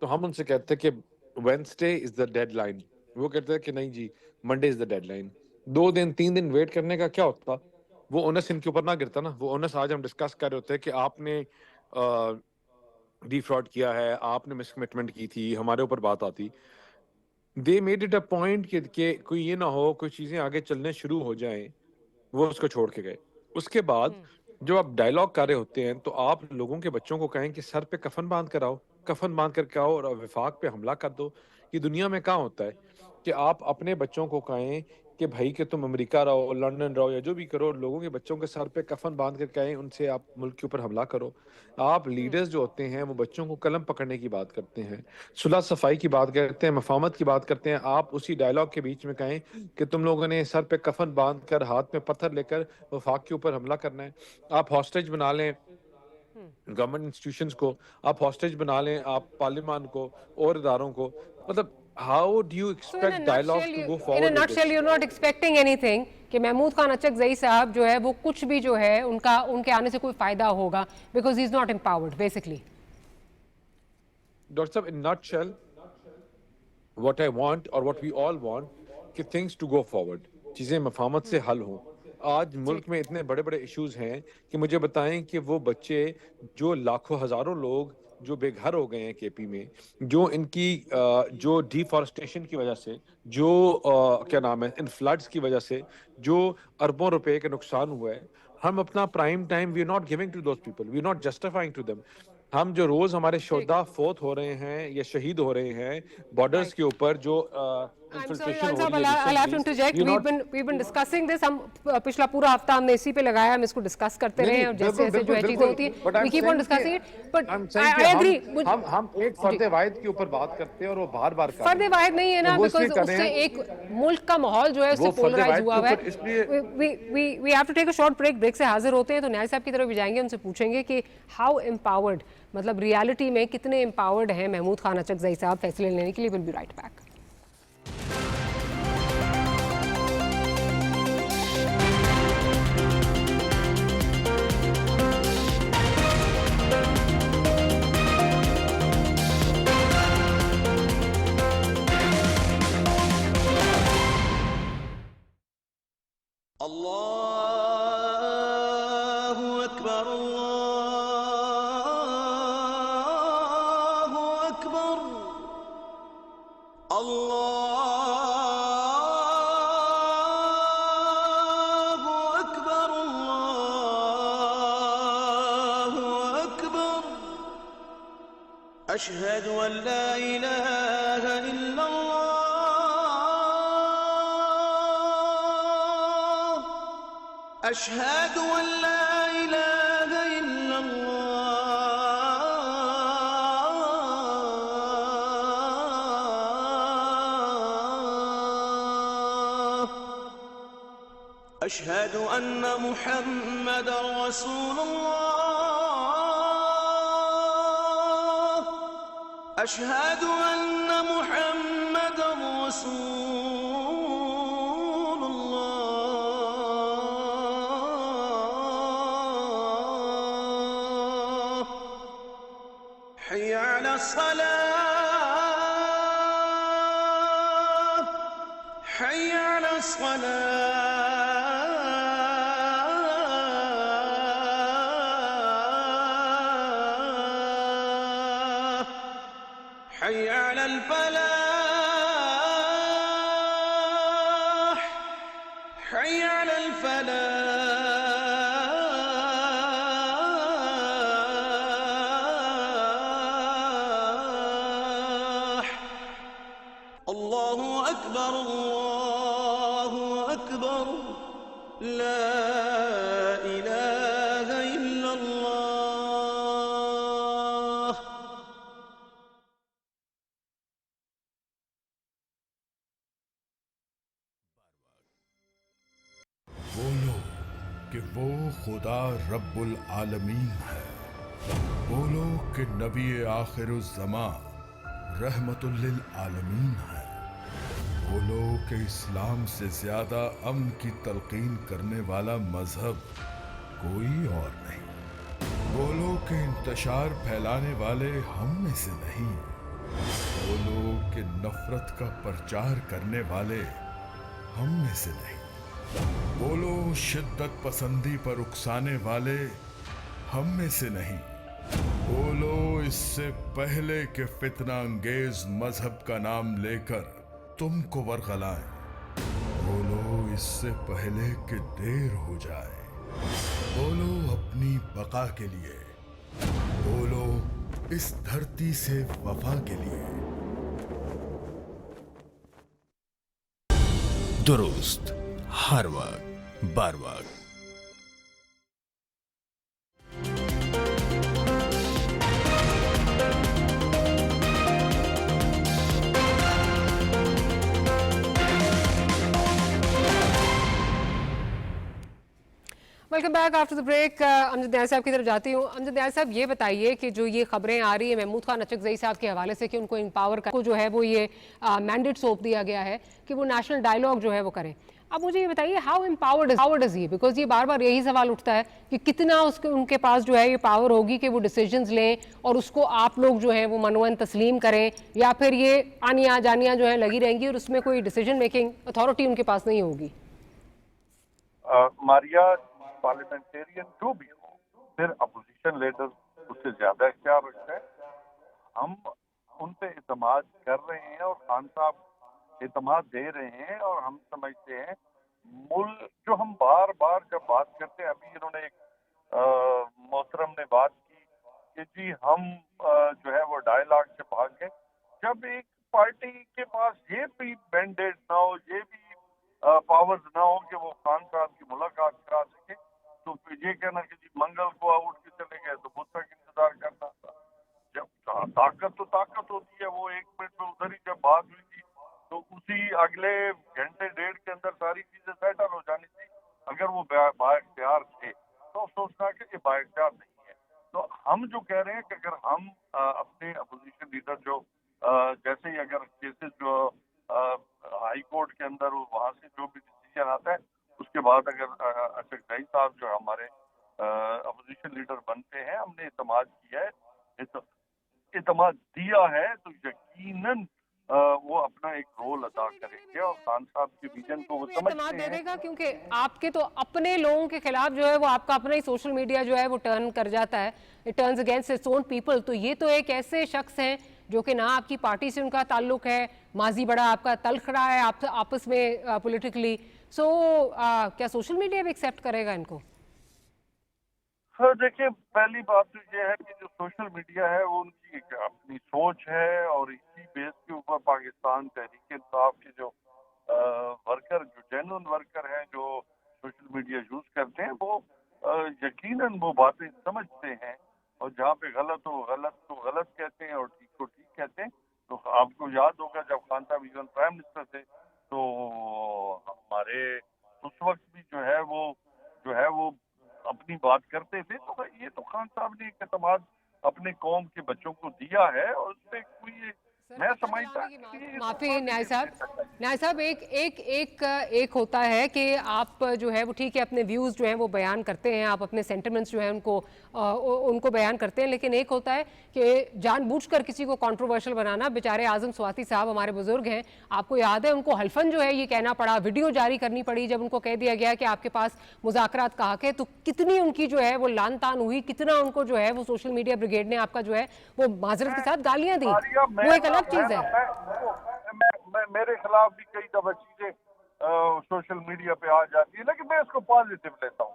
تو ہم ان سے کہتے کہ وینسڈے از دا ڈیڈ لائن. وہ کہتے ہیں کہ نہیں جی منڈے از دا ڈیڈ لائن. 2 دن 3 دن ویٹ کرنے کا کیا ہوتا؟ وہ اونس ان کے اوپر نہ گرتا نا. وہ اونس آج ہم ڈسکس کر رہے ہوتے کہ آپ نے ڈی فراڈ کیا ہے, آپ نے مس کمٹمنٹ کی تھی, ہمارے اوپر بات آتی. They made it a point کہ کوئی یہ نہ ہو کوئی چیزیں آگے چلنے شروع ہو جائیں, وہ اس کو چھوڑ کے گئے. اس کے بعد جب آپ ڈائلاگ کر رہے ہوتے ہیں تو آپ لوگوں کے بچوں کو کہیں کہ سر پہ کفن باندھ کر آؤ, کفن باندھ کر کے آؤ اور وفاق پہ حملہ کر دو. یہ دنیا میں کہاں ہوتا ہے کہ آپ اپنے بچوں کو کہیں کہ بھائی کہ تم امریکہ رہو, لنڈن رہو, یا جو بھی کرو, لوگوں کے بچوں کے سر پہ کفن باندھ کر کہیں ان سے آپ ملک کے اوپر حملہ کرو. آپ لیڈرز جو ہوتے ہیں وہ بچوں کو قلم پکڑنے کی بات کرتے ہیں, صلح صفائی کی بات کرتے ہیں, مفاہمت کی بات کرتے ہیں. آپ اسی ڈائلاگ کے بیچ میں کہیں کہ تم لوگوں نے سر پہ کفن باندھ کر ہاتھ میں پتھر لے کر وفاق کے اوپر حملہ کرنا ہے. آپ ہاسٹیج بنا لیں گورنمنٹ انسٹیٹیوشنز کو, آپ ہاسٹیج بنا لیں آپ پارلیمان کو اور اداروں کو. مطلب how do you expect dialogue to go forward? In a nutshell, you're not expecting anything کہ محمود خان اچکزئی صاحب جو ہے وہ کچھ بھی جو ہے ان کے آنے سے کوئی فائدہ ہوگا because he's not empowered basically. Doctor صاحب, in nutshell what I want or what we all want کہ things to go forward, چیزیں مفاہمت سے حل ہوں. آج ملک میں اتنے بڑے بڑے ایشوز ہیں کہ مجھے بتائیں کہ وہ بچے جو لاکھوں ہزاروں لوگ جو بے گھر ہو گئے ہیں کے پی میں, جو ان کی جو ڈیفارسٹیشن کی وجہ سے, جو کیا نام ہے ان فلڈز کی وجہ سے جو اربوں روپے کا نقصان ہوا ہے, ہم اپنا prime time we are not giving to those people, we are not justifying to them. ہم جو روز ہمارے شہداء فوت ہو رہے ہیں یا شہید ہو رہے ہیں بارڈرز کے اوپر, جو I'm sorry, I'll have to interject. We've been discussing this. ہم پچھلا پورا ہفتہ ہم نے اسی پہ لگایا, ہم اس کو ڈسکس کرتے رہے اور جیسے جیسے جو ہے چیزیں ہوتی ہیں we keep on discussing it. But I agree. ہم ایک فرد واحد کے اوپر بات کرتے ہیں اور وہ بار بار فرد واحد نہیں ہے نا, because اس سے ایک ملک کا ماحول جو ہے اس سے پولرائز ہوا ہوا ہے. We have to take a short break. Break سے حاضر ہوتے ہیں تو نیاز صاحب کی طرف بھی جائیں گے, ان سے پوچھیں گے کہ how empowered, مطلب ریالٹی میں کتنے امپاورڈ ہیں محمود خان اچکزئی صاحب فیصلے لینے کے لیے. Will be right back. أشهد أن لا إله إلا الله أشهد أن لا إله إلا الله أشهد أن محمد رسول الله أشهد أن محمد رسول الله حي على الصلاة حي على الصلاة حي على الفلاح حي على الفلاح الله أكبر الله أكبر لا إله إلا الله بولو کہ وہ خدا رب العالمین ہے، بولو کہ نبی آخر الزمان رحمت للعالمین ہے، بولو کہ اسلام سے زیادہ امن کی تلقین کرنے والا مذہب کوئی اور نہیں، بولو کہ انتشار پھیلانے والے ہم میں سے نہیں، بولو کہ نفرت کا پرچار کرنے والے ہم میں سے نہیں، بولو شدت پسندی پر اکسانے والے ہم میں سے نہیں، بولو اس سے پہلے کہ فتنہ انگیز مذہب کا نام لے کر تم کو ورغلائیں، بولو اس سے پہلے کہ دیر ہو جائے، بولو اپنی بقا کے لیے، بولو اس دھرتی سے وفا کے لیے۔ درست ہر وقت بر وقت۔ Welcome back after the break. Amjad Niaz صاحب کی طرف جاتی ہوں۔ امجد نیاز صاحب یہ بتائیے کہ جو یہ خبریں آ رہی ہیں محمود خان اچکزئی صاحب کے حوالے سے کہ ان کو امپاور کو جو ہے وہ یہ مینڈیٹ سونپ دیا گیا ہے کہ وہ نیشنل ڈائیلاگ جو ہے وہ کریں، اب مجھے یہ بتائیے how empowered is he, because یہ بار بار یہی سوال اٹھتا ہے کہ کتنا ان کے پاس جو ہے یہ پاور ہوگی کہ وہ ڈیسیجنز لیں اور اس کو آپ لوگ جو ہیں وہ منوان تسلیم کریں، یا پھر یہ آنیاں جانیاں جو ہیں لگی رہیں گی اور اس میں کوئی ڈیسیجن میکنگ اتھارٹی ان کے پاس نہیں ہوگی۔ ماریا پارلیمنٹیرین جو بھی ہو، پھر اپوزیشن لیڈر اس سے زیادہ اختیار رکھتا ہے۔ ہم ان پہ اعتماد کر رہے ہیں اور خان صاحب اعتماد دے رہے ہیں، اور ہم سمجھتے ہیں ملک جو ہم بار بار جب بات کرتے ہیں، ابھی انہوں نے ایک محترم نے بات کی کہ جی ہم جو ہے وہ ڈائیلاگ سے بھاگ گئے، جب ایک پارٹی کے پاس یہ بھی مینڈیٹ نہ ہو، یہ بھی پاورز نہ ہو کہ وہ خان صاحب کی ملاقات کرا سکے، تو پھر یہ کہنا کہ جی منگل کو اٹھ کے چلے گئے تو بدھ تک انتظار کرنا تھا۔ جب طاقت تو طاقت ہوتی ہے، وہ ایک منٹ میں ادھر ہی جب بات ہوئی تھی تو اسی اگلے گھنٹے ڈیڑھ کے اندر ساری چیزیں سیٹل ہو جانی تھی۔ اگر وہ با اختیار تھے تو افسوسناک ہے کہ با اختیار نہیں ہے۔ تو ہم جو کہہ رہے ہیں کہ اگر ہم اپنے اپوزیشن لیڈر جو جیسے ہی اگر کیسز جو ہائی کورٹ کے اندر وہاں سے جو بھی ڈیسیجن آتا ہے، اس کے بعد اگر اچکزئی صاحب جو ہمارے اپوزیشن لیڈر بنتے ہیں، ہم نے اعتماد کیا ہے، اعتماد دیا ہے، تو یقیناً وہ اپنا ایک رول ادا کریں گے اور خان صاحب کے ویژن کو وہ سمجھتے اعتماد دے ہیں۔ دے گا کیونکہ آپ کے تو اپنے لوگوں کے خلاف جو ہے وہ آپ کا اپنا ہی سوشل میڈیا جو ہے وہ ٹرن کر جاتا ہے، it turns against its own people. تو یہ تو ایک ایسے شخص ہیں جو کہ نہ آپ کی پارٹی سے ان کا تعلق ہے، ماضی بڑا آپ کا تلخ رہا ہے آپس میں پولیٹیکلی، سو کیا سوشل میڈیا بھی ایکسیپٹ کرے گا ان کو؟ سر دیکھیں، پہلی بات تو یہ ہے کہ جو سوشل میڈیا ہے وہ ان کی ایک اپنی سوچ ہے، اور اسی بیس کے اوپر پاکستان تحریک انصاف کے جو ورکر، جو جینون ورکر ہیں جو سوشل میڈیا یوز کرتے ہیں، وہ یقیناً وہ باتیں سمجھتے ہیں، اور جہاں پہ غلط ہو غلط کو غلط کہتے ہیں اور ٹھیک کو ٹھیک کہتے ہیں۔ تو آپ کو یاد ہوگا جب خان صاحب ایون پرائم منسٹر تھے تو ہمارے اس وقت بھی جو ہے وہ اپنی بات کرتے تھے، تو یہ تو خان صاحب نے ایک اعتماد اپنے قوم کے بچوں کو دیا ہے، اور اس میں کوئی میں سمجھتا معافی نیاز صاحب، नायर साहब एक होता है कि आप जो है वो ठीक है अपने व्यूज़ जो हैं वो बयान करते हैं, आप अपने सेंटिमेंट्स जो हैं उनको बयान करते हैं, लेकिन एक होता है कि जानबूझकर किसी को कंट्रोवर्शियल बनाना। बेचारे आजम स्वाति साहब हमारे बुजुर्ग हैं, आपको याद है उनको हल्फन जो है ये कहना पड़ा, वीडियो जारी करनी पड़ी जब उनको कह दिया गया कि आपके पास मुज़ाकरात का हक है, तो कितनी उनकी जो है वो लान तान हुई, कितना उनको जो है वो सोशल मीडिया ब्रिगेड ने आपका जो है वो माजरत के साथ गालियां दी, वो एक अलग चीज़ है। मेरे खिलाफ भी कई दफा चीजें सोशल मीडिया पे आ जाती है, लेकिन मैं इसको पॉजिटिव लेता हूँ।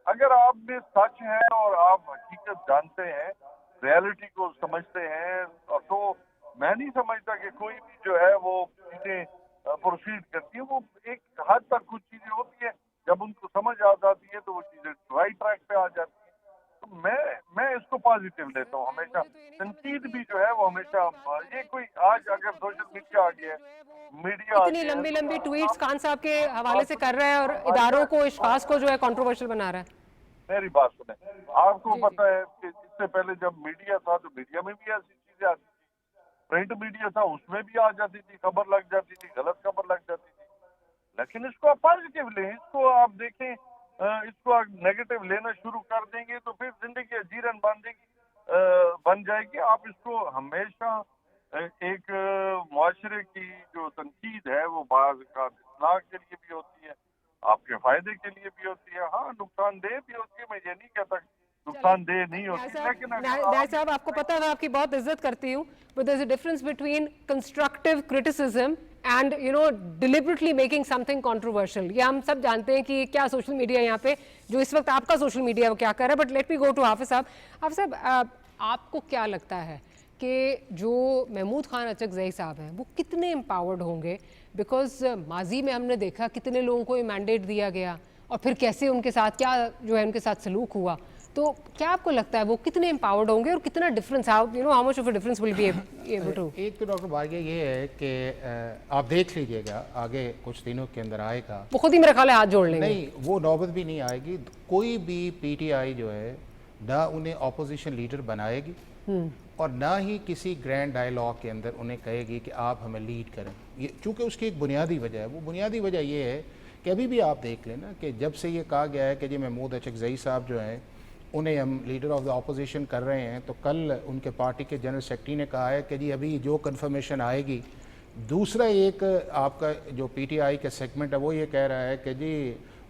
अगर आप में सच है और आप हकीकत जानते हैं, रियलिटी को समझते हैं, तो मैं नहीं समझता कि कोई भी जो है वो चीजें प्रोसीड करती है। वो एक हद तक कुछ चीजें होती है, जब उनको समझ आ जाती है तो वो चीजें राइट ट्रैक पे आ जाती है। तो मैं इसको पॉजिटिव लेता हूँ हमेशा। तनकीद भी जो है वो हमेशा, ये कोई आज अगर सोशल मीडिया आ गया है, मीडिया इतनी लंबी लंबी ट्वीट्स खान साहब के हवाले से कर रहा है और इदारों को, इश्खास को जो है कंट्रोवर्शियल बना रहा है। मेरी बात सुने, आपको पता है कि इससे पहले जब मीडिया था तो मीडिया में भी ऐसी चीजें आती थी, प्रिंट मीडिया था उसमें भी आ जाती थी, खबर लग जाती थी, गलत खबर लग जाती थी। लेकिन इसको आप पॉजिटिव लें, इसको आप देखें, इसको आप नेगेटिव लेना शुरू कर देंगे तो फिर जिंदगी अजीरन बन जाएगी। आप इसको हमेशा एक मुआशरे की जो तनकीद है वो बाज़ का इस्लाह के लिए भी होती है, आपके फायदे के लिए भी होती है, हाँ नुकसानदेह भी होती है। मैं ये नहीं कहता नुकसानदेह नहीं होती, लेकिन नायर साहब आपको पता है मैं आपकी बहुत इज्जत करती हूँ, but there is a difference between constructive criticism and deliberately making something controversial. ये हम सब जानते हैं कि क्या सोशल मीडिया यहाँ पे जो इस वक्त आपका सोशल मीडिया वो क्या कर रहा है। But let me go to Hafiz साहब। हाफिज साहब, आपको क्या लगता है कि जो महमूद खान अचकज़ई साहब हैं वो कितने एम्पावर्ड होंगे? बिकॉज माजी में हमने देखा कितने लोगों को ये मैंडेट दिया गया और फिर कैसे उनके साथ क्या जो है उनके साथ सलूक हुआ, तो क्या आपको लगता है वो कितने एम्पावर्ड होंगे और कितना difference, how much of a difference will be able to? एक तो डॉक्टर भार्गव ये है कि आप देख लीजिएगा आगे कुछ दिनों के अंदर आएगा, वो खुद ही मेरा ख्याल है हाथ जोड़ लेंगे। नहीं, वो नौबत भी नहीं आएगी। कोई भी पीटीआई जो है ना उन्हें अपोजिशन लीडर बनाएगी और ना ही किसी ग्रैंड डायलॉग के अंदर उन्हें कहेगी कि आप हमें लीड करें। ये चूँकि उसकी एक बुनियादी वजह है, वो बुनियादी वजह ये है कि अभी भी आप देख लेना कि जब से ये कहा गया है कि जी महमूद अचकज़ई साहब जो हैं उन्हें हम लीडर ऑफ द अपोजिशन कर रहे हैं, तो कल उनके पार्टी के जनरल सेक्रेटरी ने कहा है कि जी अभी जो कन्फर्मेशन आएगी। दूसरा एक आपका जो पीटीआई का सेगमेंट है वो ये कह रहा है कि जी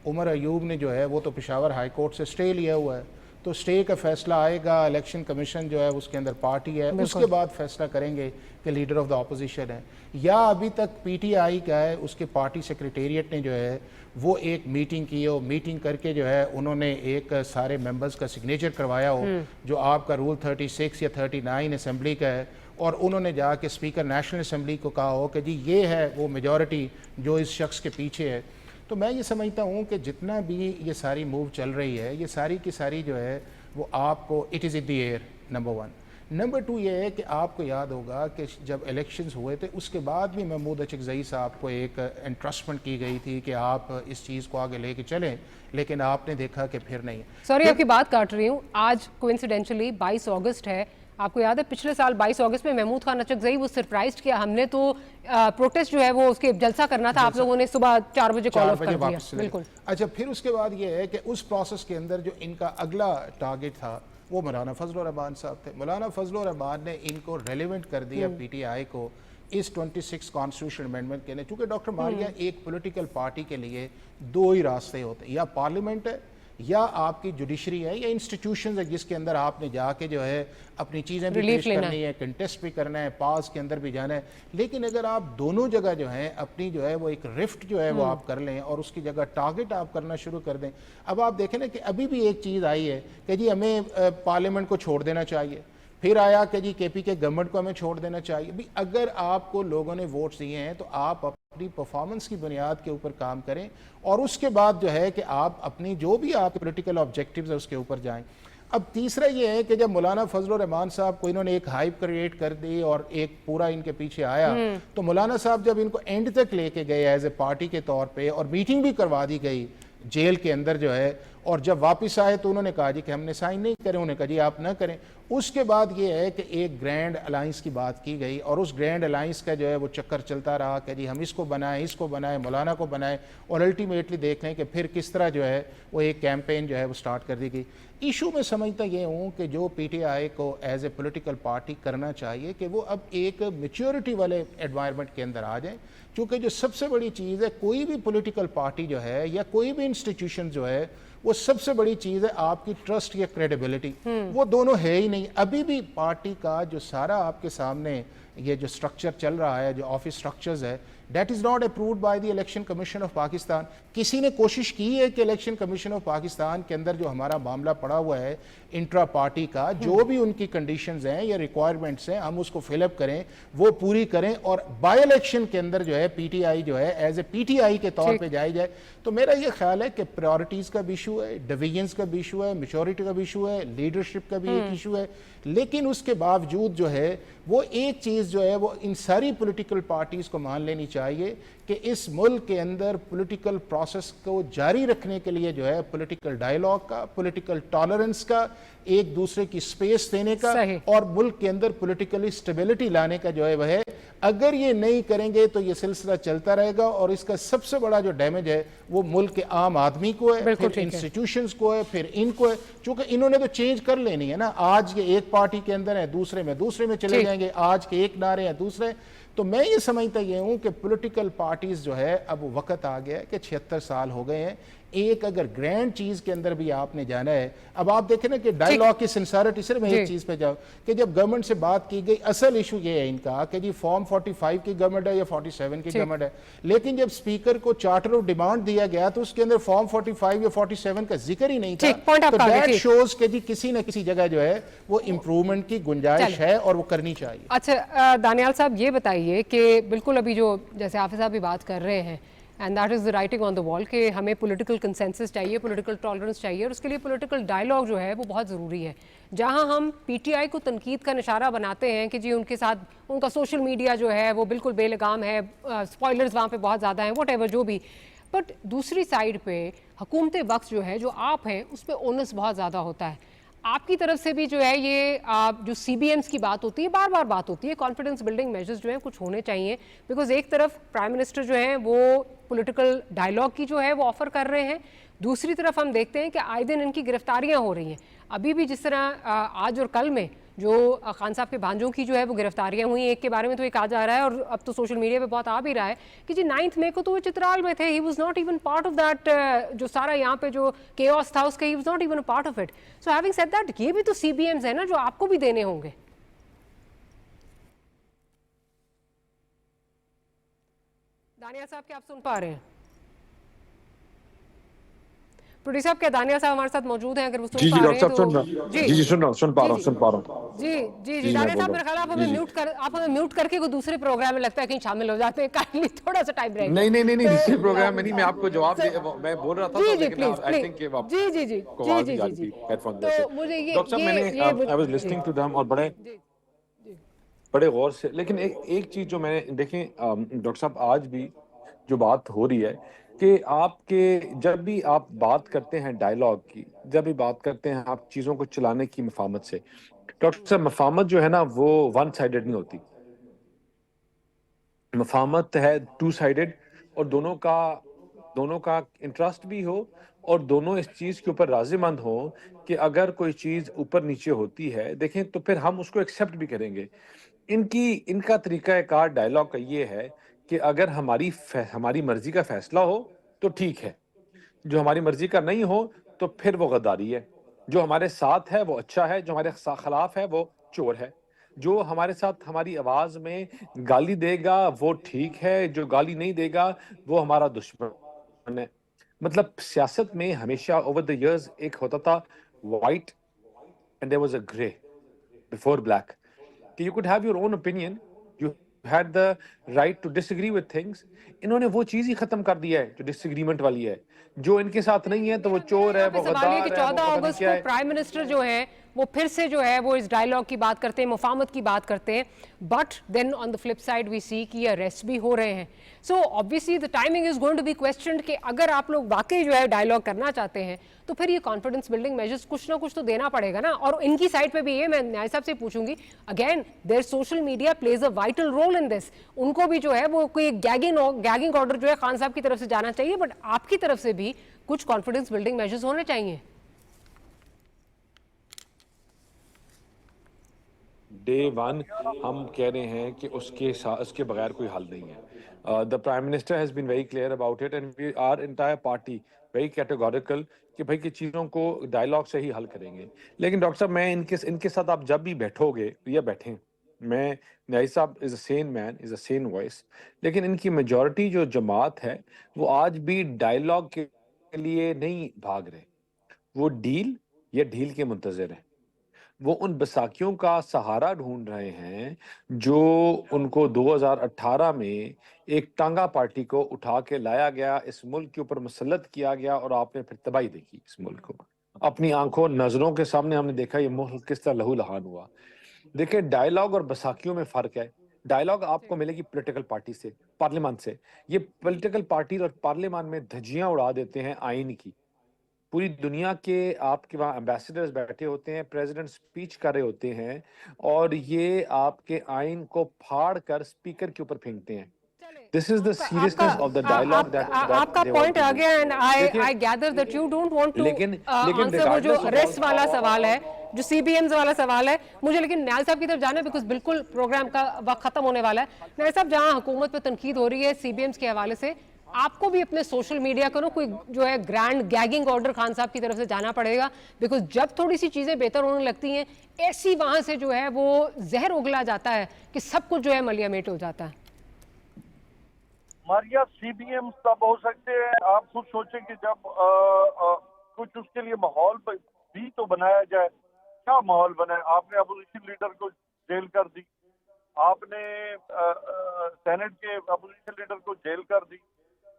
उमर अयूब ने जो है वो तो पेशावर हाई कोर्ट से स्टे लिया हुआ है, तो स्टे का फैसला आएगा, इलेक्शन कमीशन जो है उसके अंदर पार्टी है, उसके बाद फैसला करेंगे कि लीडर ऑफ द अपोजिशन है। या अभी तक पीटीआई का है उसके पार्टी सेक्रेटेरिएट ने जो है वो एक मीटिंग की हो, मीटिंग करके जो है उन्होंने एक सारे मेंबर्स का सिग्नेचर करवाया हो जो आपका रूल 36 या 39 असेंबली का है, और उन्होंने जाके स्पीकर नेशनल असेंबली को कहा हो कि जी ये है वो मेजॉरिटी जो इस शख्स के पीछे है। तो मैं ये समझता हूँ कि जितना भी ये सारी मूव चल रही है ये सारी की सारी जो है वो आपको it is in the air, number one. Number two ये है कि आपको याद होगा कि जब इलेक्शंस हुए थे उसके बाद भी महमूद अचकज़ई साहब को एक एंट्रस्टमेंट की गई थी कि आप इस चीज़ को आगे लेके चलें, लेकिन आपने देखा कि फिर नहीं। सॉरी आपकी बात काट रही हूँ, आज कोइंसिडेंटली 22 अगस्त है। आपको याद है पिछले साल 22 अगस्त में महमूद खान अचकज़ई वो सरप्राइज किया, हमने तो प्रोटेस्ट जो है वो उसके जलसा करना था, आप लोगों ने सुबह 4 बजे कॉल ऑफ कर दिया। बिल्कुल। अच्छा, फिर उसके बाद ये है कि उस प्रोसेस के अंदर जो इनका अगला टारगेट था वो मौलाना फजल रहमान साहब थे। मौलाना फजल रहमान ने इनको रेलिवेंट कर दिया पीटीआई को इस 26 कॉन्स्टिट्यूशन अमेंडमेंट के लिए। चूँकि डॉक्टर मारिया एक पॉलिटिकल पार्टी के लिए दो ही रास्ते होते हैं, या पार्लियामेंट है या आपकी जुडिशरी है या इंस्टीट्यूशन है जिसके अंदर आपने जाके जो है अपनी चीज़ें भी पेश करनी है, कंटेस्ट भी करना है, पास के अंदर भी जाना है। लेकिन अगर आप दोनों जगह जो है अपनी जो है वो एक रिफ्ट जो है वो आप कर लें और उसकी जगह टारगेट आप करना शुरू कर दें। अब आप देखें ना कि अभी भी एक चीज़ आई है कि जी हमें पार्लियामेंट को छोड़ देना चाहिए, फिर आया कि जी केपी के गवर्नमेंट को हमें छोड़ देना चाहिए। भी अगर आपको लोगों ने वोट्स दिए हैं तो आप अपनी परफॉर्मेंस की बुनियाद के ऊपर काम करें और उसके बाद जो है कि आप अपनी जो भी आपके पॉलिटिकल ऑब्जेक्टिव्स है उसके ऊपर जाएं। अब तीसरा ये है कि जब मौलाना फजल रहमान साहब को इन्होंने एक हाइप क्रिएट कर दी और एक पूरा इनके पीछे आया, तो मौलाना साहब जब इनको एंड तक लेके गए एज ए पार्टी के तौर पे और मीटिंग भी करवा दी गई जेल के अंदर जो है, اور جب واپس آئے تو انہوں نے کہا جی کہ ہم نے سائن نہیں کرے، انہوں نے کہا جی آپ نہ کریں. اس کے بعد یہ ہے کہ ایک گرینڈ الائنس کی بات کی گئی اور اس گرینڈ الائنس کا جو ہے وہ چکر چلتا رہا کہ جی ہم اس کو بنائیں مولانا کو بنائیں، اور الٹیمیٹلی دیکھ لیں کہ پھر کس طرح جو ہے وہ ایک کیمپین جو ہے وہ سٹارٹ کر دی گئی. ایشو میں سمجھتا یہ ہوں کہ جو پی ٹی آئی کو ایز اے پولیٹیکل پارٹی کرنا چاہیے کہ وہ اب ایک میچورٹی والے انوائرمنٹ کے اندر آ جائیں، چونکہ جو سب سے بڑی چیز ہے کوئی بھی پولیٹیکل پارٹی جو ہے یا کوئی بھی انسٹیٹیوشن جو ہے وہ سب سے بڑی چیز ہے آپ کی ٹرسٹ یا کریڈیبلٹی. وہ دونوں ہے ہی نہیں. ابھی بھی پارٹی کا جو سارا آپ کے سامنے یہ جو سٹرکچر چل رہا ہے، جو آفس سٹرکچرز ہے، that is not approved by the election commission of Pakistan. کسی نے کوشش کی ہے کہ الیکشن کمیشن آف پاکستان کے اندر جو ہمارا معاملہ پڑا ہوا ہے انٹرا پارٹی کا، جو بھی ان کی کنڈیشنز ہیں یا ریکوائرمنٹس ہیں، ہم اس کو فل اپ کریں، وہ پوری کریں، اور بائی الیکشن کے اندر جو ہے پی ٹی آئی جو ہے as a P T I کے طور پہ جائی جائے. تو میرا یہ خیال ہے کہ پریورٹیز کا بھی ایشو ہے، ڈویژنز کا بھی ایشو ہے، میچورٹی کا بھی ایشو ہے، لیڈرشپ کا بھی ایک ایشو ہے. لیکن اس کے باوجود جو ہے وہ ایک چیز جو ہے وہ ان ساری پولیٹیکل پارٹیز کو مان لینی چاہیے کہ اس ملک کے اندر پولیٹیکل پروسیس کو جاری رکھنے کے لیے جو ہے پولیٹیکل ڈائیلاگ کا، پولیٹیکل ٹالرنس کا، ایک دوسرے کی سپیس دینے کا، اور ملک کے اندر پولیٹیکلی سٹیبلٹی لانے کا جو ہے وہ ہے. اگر یہ نہیں کریں گے تو یہ سلسلہ چلتا رہے گا، اور اس کا سب سے بڑا جو ڈیمیج ہے وہ ملک کے عام آدمی کو ہے، پھر انسٹیٹیوشنز کو ہے، پھر ان کو ہے. چونکہ انہوں نے تو چینج کر لینی ہے نا. آج یہ ایک پارٹی کے اندر ہے، دوسرے میں چلے جائیں گے، آج کے ایک نعرے ہیں دوسرے. تو میں یہ سمجھتا یہ ہوں کہ پولیٹیکل پارٹیز جو ہے اب وقت آ گیا ہے کہ 76 سال ہو گئے ہیں. ایک اگر گرینڈ چیز کے اندر بھی آپ نے جانا ہے، اب آپ دیکھیں نا کہ ڈائیلاگ کی سنسارٹی، صرف میں ایک چیز پہ جاؤ کہ جب گورنمنٹ سے بات کی گئی، اصل ایشو یہ ہے ان کا کہ جی فارم 45 کی گورنمنٹ ہے یا 47 کی گورنمنٹ ہے، لیکن جب اسپیکر کو چارٹر آف ڈیمانڈ دیا گیا تو اس کے اندر فارم 45 یا 47 کا ذکر ہی نہیں تھا. تو دیٹ شوز کہ جی کسی نہ کسی جگہ جو ہے وہ امپروومنٹ کی گنجائش ہے اور وہ کرنی چاہیے. اچھا دانیال صاحب یہ بتائیے کہ بالکل ابھی جو جیسے حافظ صاحب بھی بات کر رہے ہیں، and that is writing on the wall, کہ ہمیں پولیٹیکل کنسنسس چاہیے، پولیٹیکل ٹالرنس چاہیے، اور اس کے لیے پولیٹیکل ڈائیلاگ جو ہے وہ بہت ضروری ہے. جہاں ہم پی ٹی آئی کو تنقید کا نشانہ بناتے ہیں کہ جی ان کے ساتھ ان کا سوشل میڈیا جو ہے وہ بالکل بے لگام ہے، اسپوائلرز وہاں پہ بہت زیادہ ہیں، واٹ ایور جو بھی، بٹ دوسری سائڈ پہ حکومت وقت جو ہے جو آپ ہیں اس پہ اونس بہت زیادہ ہوتا ہے. آپ کی طرف سے بھی جو ہے یہ جو سی بی ایمز کی بات ہوتی ہے، بار بار بات ہوتی ہے، کانفیڈنس بلڈنگ میجرز جو ہیں کچھ ہونے چاہیے، بیکاز ایک طرف پرائم منسٹر جو ہیں وہ پولیٹیکل ڈائیلاگ کی جو ہے وہ آفر کر رہے ہیں، دوسری طرف ہم دیکھتے ہیں کہ آئے دن ان کی گرفتاریاں ہو رہی ہیں. ابھی بھی جس طرح آج اور کل میں جو خان صاحب کے بھانجوں کی جو ہے وہ گرفتاریاں ہوئی، ایک کے بارے میں تو ایک آ جا رہا ہے اور اب تو سوشل میڈیا پہ بہت آ بھی رہا ہے کہ جی 9 مئی کو تو وہ چترال میں تھے، he was not even part of that, جو سارا یہاں پہ جو کیوس تھا اس کا he was not even part of it. So having said that, یہ بھی تو سی بی ایمز ہیں نا جو آپ کو بھی دینے ہوں گے. دانیال صاحب کیا آپ سن پا رہے ہیں؟ پروڈیوسر صاحب کیا دانیال صاحب ہمارے ساتھ موجود ہیں؟ اگر وہ سن پا رہے ہیں تو جی سن پا رہا ہوں. جی دانیال صاحب میرا خیال آپ ہمیں میوٹ کر کے کوئی دوسرے پروگرام میں لگتا ہے کہیں شامل ہو جاتے ہیں، کائنڈلی تھوڑا سا ٹائم رہے. نہیں دوسرے پروگرام میں نہیں، میں آپ کو جواب میں بول رہا تھا لیکن آئی تھنک کہ جی ہیڈ فون تو مجھے یہ ڈاکٹر صاحب میں نے I was listening to them اور بڑے غور سے، لیکن ایک چیز جو میں نے دیکھیں ڈاکٹر صاحب آج بھی جو بات ہو رہی ہے کہ آپ کے جب بھی آپ بات کرتے ہیں ڈائیلاگ کی، جب بھی بات کرتے ہیں آپ چیزوں کو چلانے کی مفاہمت سے، ڈاکٹر صاحب مفاہمت جو ہے نا وہ ون سائیڈڈ نہیں ہوتی. مفاہمت ہے ٹو سائیڈڈ، اور دونوں کا انٹرسٹ بھی ہو اور دونوں اس چیز کے اوپر راضی مند ہو کہ اگر کوئی چیز اوپر نیچے ہوتی ہے دیکھیں تو پھر ہم اس کو ایکسیپٹ بھی کریں گے. ان کا طریقہ کار ڈائیلاگ کا یہ ہے کہ اگر ہماری مرضی کا فیصلہ ہو تو ٹھیک ہے، جو ہماری مرضی کا نہیں ہو تو پھر وہ غداری ہے. جو ہمارے ساتھ ہے وہ اچھا ہے، جو ہمارے خلاف ہے وہ چور ہے. جو ہمارے ساتھ ہماری آواز میں گالی دے گا وہ ٹھیک ہے، جو گالی نہیں دے گا وہ ہمارا دشمن ہے. مطلب سیاست میں ہمیشہ اوور دی ایئرز ایک ہوتا تھا white and there was a grey before black, کہ you could have your own opinion, you had the right to disagree with things. انہوں نے وہ چیز ہی ختم کر دیا ہے جو ڈس ایگریمنٹ والی ہے. جو ان کے ساتھ نہیں ہے تو وہ چور ہے، وہ غدار ہے. 14 اگست کو پرائم منسٹر جو ہے वो फिर से जो है वो इस डायलॉग की बात करते हैं, मुफाहमत की बात करते हैं, but then on the flip side we see कि अरेस्ट भी हो रहे हैं. So obviously the timing is going to be questioned कि अगर आप लोग वाकई जो है डायलॉग करना चाहते हैं तो फिर ये कॉन्फिडेंस बिल्डिंग मेजर्स कुछ ना कुछ तो देना पड़ेगा ना. और इनकी साइड पे भी ये मैं न्याय साहब से पूछूंगी, again there social media plays a vital role in this. उनको भी जो है वो कोई गैगिंग ऑर्डर जो है खान साहब की तरफ से जाना चाहिए, बट आपकी तरफ से भी कुछ कॉन्फिडेंस बिल्डिंग मेजर्स होने चाहिए. डे वन हम कह रहे हैं कि उसके बगैर कोई हल नहीं है. The prime minister has been very clear about it and we are entire party very categorical कि भाई की चीज़ों को डायलॉग से ही हल करेंगे. लेकिन डॉक्टर साहब, मैं इनके साथ आप जब भी बैठोगे या बैठें, मैं न्याई साहब is a Sen man, is a Sen voice, लेकिन इनकी मेजॉरिटी जो जमात है वो आज भी डायलॉग के लिए नहीं भाग रहे. वो डील या ढील के मुंतज़िर हैं. वो उन बैसाखियों का सहारा ढूंढ रहे हैं जो उनको 2018 में एक टांगा पार्टी को उठा के लाया गया, इस मुल्क के ऊपर मुसल्लत किया गया और आपने फिर तबाही देखी. इस मुल्क को अपनी आंखों नजरों के सामने हमने देखा ये मुल्क किस तरह लहू लहान हुआ. देखिए, डायलॉग और बैसाखियों में फ़र्क है. डायलॉग आपको मिलेगी पॉलिटिकल पार्टी से, पार्लियामान से. ये पॉलिटिकल पार्टी और पार्लियामान में धज्जियां उड़ा देते हैं आइन की. पूरी दुनिया के आपके वहाँ एम्बेसडर्स बैठे होते हैं, प्रेसिडेंट स्पीच कर रहे होते हैं और ये आपके आइन को फाड़ कर स्पीकर के ऊपर फेंकते हैं. This is the seriousness of the dialogue that आपका पॉइंट आ गया and I gather that you don't want to answer वो जो अरेस्ट वाला सवाल है, जो सीबीएम्स वाला सवाल है. मुझे लेकिन न्याय साहब की तरफ जाना है बिकॉज बिल्कुल प्रोग्राम का वक्त खत्म होने वाला है. न्याय साहब, जहां हुकूमत पे तनकीद हो रही है सीबीएम्स के हवाले से, आपको भी अपने सोशल मीडिया को कोई जो है ग्रैंड गैगिंग ऑर्डर खान साहब की तरफ से जाना पड़ेगा, बिकॉज जब थोड़ी सी चीजें बेहतर होने लगती हैं ऐसी वहां से जो है वो जहर उगला जाता है कि सब कुछ जो है मलियामेट हो जाता है. मारिया, सीबीएम तब हो सकते हैं, आप खुद सोचें कि जब कुछ उसके लिए माहौल भी तो बनाया जाए. क्या माहौल बनाए? आपने अपोजिशन लीडर को जेल कर दी, आपने सेनेट के अपोजिशन लीडर को जेल कर दी,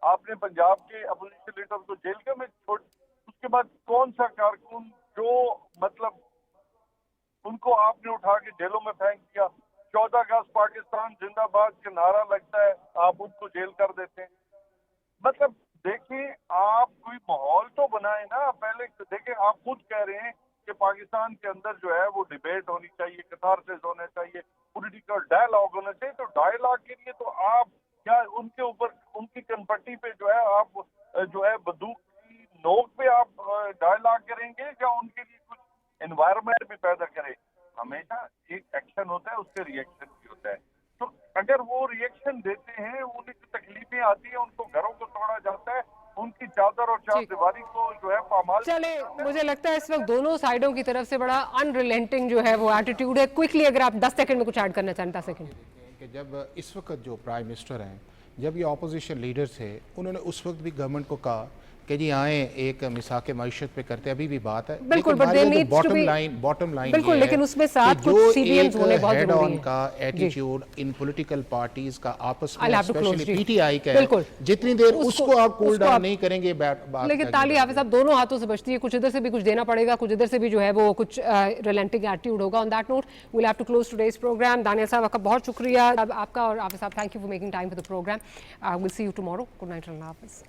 आपने पंजाब के अपोजिशन लीडर को जेल के में छोड़. उसके बाद कौन सा कारकुन जो मतलब उनको आपने उठा के जेलों में फेंक दिया. 14 अगस्त पाकिस्तान जिंदाबाद के नारा लगता है, आप उनको जेल कर देते हैं. मतलब देखिए, आप कोई माहौल तो बनाए ना. पहले देखिए, आप खुद कह रहे हैं कि पाकिस्तान के अंदर जो है वो डिबेट होनी चाहिए, कैथारसिस होना चाहिए, पॉलिटिकल डायलॉग होना चाहिए. तो डायलॉग के लिए तो आप क्या उनके ऊपर उनकी कनपट्टी पे जो है आप जो है बंदूक की नोक पे आप डायलॉग करेंगे, या उनके लिए कुछ एनवायरनमेंट भी पैदा करें? हमेशा एक एक्शन होता है, उसके रिएक्शन भी होता है. तो अगर वो रिएक्शन देते हैं, उन्हें तकलीफें आती है, उनको घरों को तोड़ा जाता है, उनकी चादर और चारदीवारी को जो है पामाल. चले, मुझे लगता है इस वक्त दोनों साइडों की तरफ से बड़ा अनरिलेंटिंग जो है वो एटीट्यूड है. क्विकली अगर आप 10 सेकंड में कुछ ऐड करना चाहें. 10 सेकंड. कि जब इस वक्त जो प्राइम मिनिस्टर हैं, जब ये अपोजिशन लीडर थे, उन्होंने उस वक्त भी गवर्नमेंट को कहा कि जी आए एक मिसाक मईशत पे करते. अभी भी बात है, बिल्कुल, बॉटम लाइन बिल्कुल, लेकिन उसमें साथ कुछ सीबीएम्स होने बहुत जरूरी है. का एटीट्यूड इन पॉलिटिकल पार्टीज का आपस में, स्पेशली पीटीआई का, जितनी देर उसको आप कूल डाउन नहीं करेंगे, लेकिन ताली हाफिज साहब दोनों हाथों से बचती है. कुछ इधर से भी कुछ देना पड़ेगा, कुछ इधर से भी जो है वो कुछ रिलेंटिंग एटीट्यूड होगा. On that note we will have to close today's programme. Dania साहब, आपका बहुत शुक्रिया आपका, और हाफिज साहब thank you for making time for the programme. Will see you tomorrow. Good night. अल्लाह हाफिज.